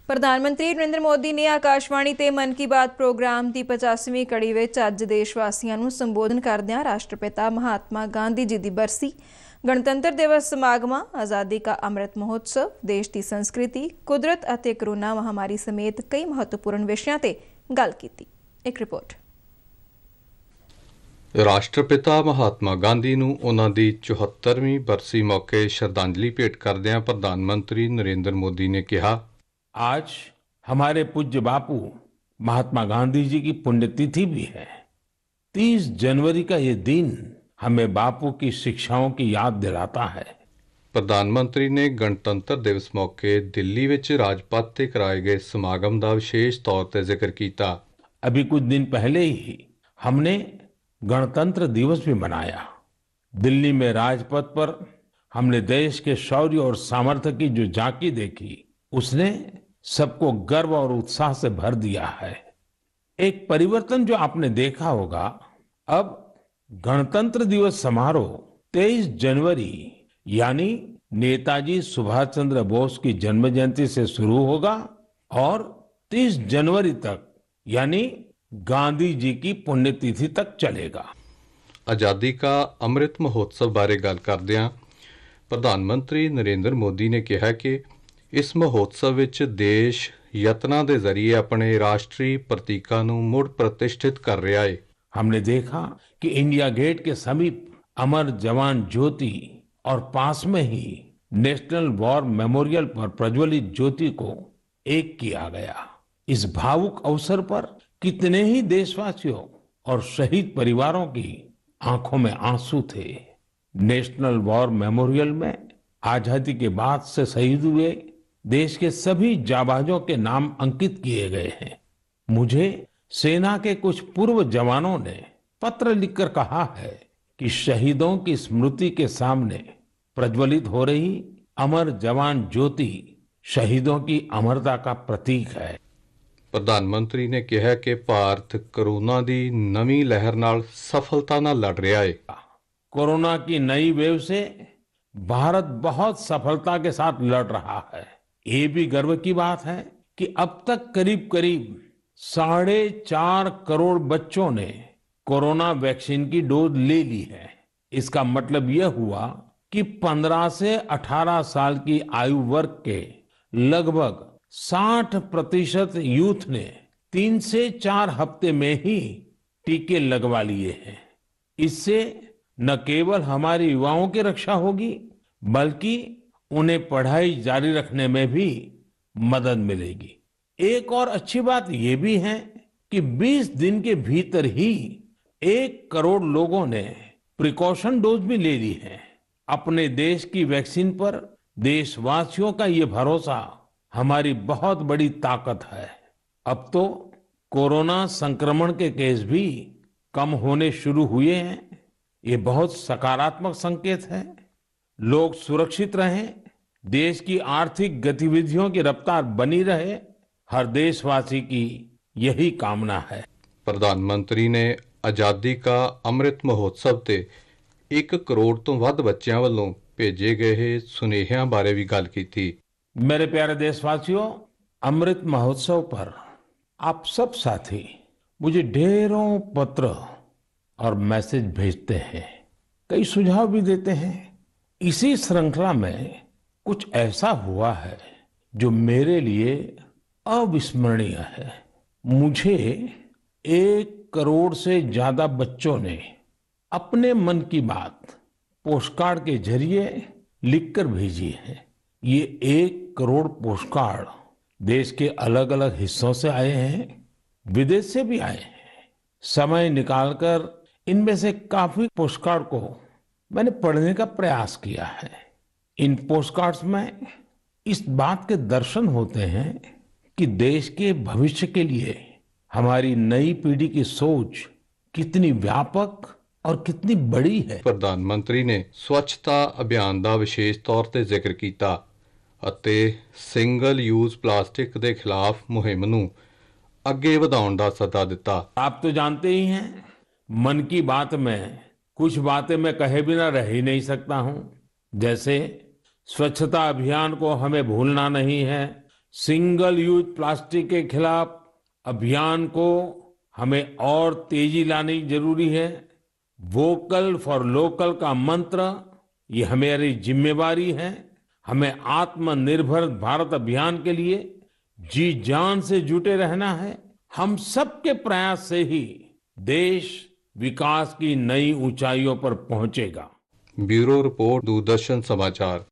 ਪ੍ਰਧਾਨ ਮੰਤਰੀ ਨਰਿੰਦਰ ਮੋਦੀ ਨੇ ਆਕਾਸ਼ਵਾਣੀ ਤੇ ਮਨ ਕੀ ਬਾਤ ਪ੍ਰੋਗਰਾਮ ਦੀ 85ਵੀਂ ਕੜੀ ਵਿੱਚ ਅੱਜ ਦੇਸ਼ ਵਾਸੀਆਂ ਨੂੰ ਸੰਬੋਧਨ ਕਰਦਿਆਂ ਰਾਸ਼ਟਰਪਿਤਾ ਮਹਾਤਮਾ ਗਾਂਧੀ ਜੀ ਦੀ ਬਰਸੀ, गणतंत्र दिवस समागमां, आज़ादी का अमृत महोत्सव, देश की संस्कृति, कुदरत अते कोरोना महामारी समेत कई महत्वपूर्ण विषयां ते गल कीती। एक रिपोर्ट। राष्ट्रपिता महात्मा गांधी ਨੂੰ ਉਹਨਾਂ ਦੀ 74ਵੀਂ बरसी मौके श्रद्धांजलि भेंट करदियां प्रधानमंत्री नरेंद्र मोदी ने कहा, आज हमारे पूज्य बापू महात्मा गांधी जी की पुण्यतिथि भी है। 30 जनवरी का ये दिन हमें बापू की शिक्षाओं की याद दिलाता है। प्रधानमंत्री ने गणतंत्र दिवस मौके दिल्ली विच राजपथ ते कराए गए समागम का विशेष तौर पर जिक्र किया। अभी कुछ दिन पहले ही हमने गणतंत्र दिवस भी मनाया। दिल्ली में राजपथ पर हमने देश के शौर्य और सामर्थ्य की जो झांकी देखी, उसने सबको गर्व और उत्साह से भर दिया है। एक परिवर्तन जो आपने देखा होगा, अब गणतंत्र दिवस समारोह 23 जनवरी यानी नेताजी सुभाष चंद्र बोस की जन्म जयंती से शुरू होगा और 30 जनवरी तक यानी गांधी जी की पुण्यतिथि तक चलेगा। आज़ादी का अमृत महोत्सव बारे गल करदियां प्रधानमंत्री नरेंद्र मोदी ने कहा कि इस महोत्सव विच देश यत्नां दे जरिए अपने राष्ट्रीय प्रतीकां नूं मुड़ प्रतिष्ठित कर रहा है। हमने देखा कि इंडिया गेट के समीप अमर जवान ज्योति और पास में ही नेशनल वॉर मेमोरियल पर प्रज्वलित ज्योति को एक किया गया। इस भावुक अवसर पर कितने ही देशवासियों और शहीद परिवारों की आंखों में आंसू थे। नेशनल वॉर मेमोरियल में आजादी के बाद से शहीद हुए देश के सभी जाबाजों के नाम अंकित किए गए हैं। मुझे सेना के कुछ पूर्व जवानों ने पत्र लिखकर कहा है कि शहीदों की स्मृति के सामने प्रज्वलित हो रही अमर जवान ज्योति शहीदों की अमरता का प्रतीक है। प्रधानमंत्री ने कहा कि भारत कोरोना की नवी लहर नाल सफलता नाल लड़ रहा है। कोरोना की नई वेव से भारत बहुत सफलता के साथ लड़ रहा है। ये भी गर्व की बात है कि अब तक करीब करीब 4.5 करोड़ बच्चों ने कोरोना वैक्सीन की डोज ले ली है। इसका मतलब यह हुआ कि 15 से 18 साल की आयु वर्ग के लगभग 60% यूथ ने 3 से 4 हफ्ते में ही टीके लगवा लिए हैं। इससे न केवल हमारे युवाओं की रक्षा होगी, बल्कि उन्हें पढ़ाई जारी रखने में भी मदद मिलेगी। एक और अच्छी बात यह भी है कि 20 दिन के भीतर ही 1 करोड़ लोगों ने प्रिकॉशन डोज भी ले ली है। अपने देश की वैक्सीन पर देशवासियों का ये भरोसा हमारी बहुत बड़ी ताकत है। अब तो कोरोना संक्रमण के केस भी कम होने शुरू हुए हैं। ये बहुत सकारात्मक संकेत है। लोग सुरक्षित रहें, देश की आर्थिक गतिविधियों की रफ्तार बनी रहे, हर देशवासी की यही कामना है। प्रधानमंत्री ने आज़ादी का अमृत महोत्सव ते 1 करोड़ तो वध बच्चों वालों भेजे गए सुनेहियां बारे भी गल की। मेरे प्यारे देशवासियों, अमृत महोत्सव पर आप सब साथी मुझे ढेरों पत्र और मैसेज भेजते हैं, कई सुझाव भी देते हैं। इसी श्रृंखला में कुछ ऐसा हुआ है जो मेरे लिए अविस्मरणीय है। मुझे 1 करोड़ से ज्यादा बच्चों ने अपने मन की बात पोस्टकार्ड के जरिए लिखकर भेजी है। ये 1 करोड़ पोस्टकार्ड देश के अलग अलग हिस्सों से आए हैं, विदेश से भी आए हैं। समय निकालकर इनमें से काफी पोस्टकार्ड को मैंने पढ़ने का प्रयास किया है। इन पोस्टकार्ड्स में इस बात के दर्शन होते हैं कि देश के भविष्य के लिए हमारी नई पीढ़ी की सोच कितनी व्यापक और कितनी बड़ी है। प्रधानमंत्री ने स्वच्छता अभियान का विशेष तौर पर जिक्र किया ਅਤੇ सिंगल यूज प्लास्टिक के खिलाफ मुहिम ਨੂੰ ਅੱਗੇ ਵਧਾਉਣ ਦਾ ਸੱਦਾ ਦਿੱਤਾ। आप तो जानते ही हैं, मन की बात में कुछ बातें मैं कहे बिना रह ही नहीं सकता हूं। जैसे स्वच्छता अभियान को हमें भूलना नहीं है, सिंगल यूज प्लास्टिक के खिलाफ अभियान को हमें और तेजी लानी जरूरी है। वोकल फॉर लोकल का मंत्र ये हमारी जिम्मेवारी है। हमें आत्मनिर्भर भारत अभियान के लिए जी जान से जुटे रहना है। हम सबके प्रयास से ही देश विकास की नई ऊंचाइयों पर पहुंचेगा। ब्यूरो रिपोर्ट, दूरदर्शन समाचार।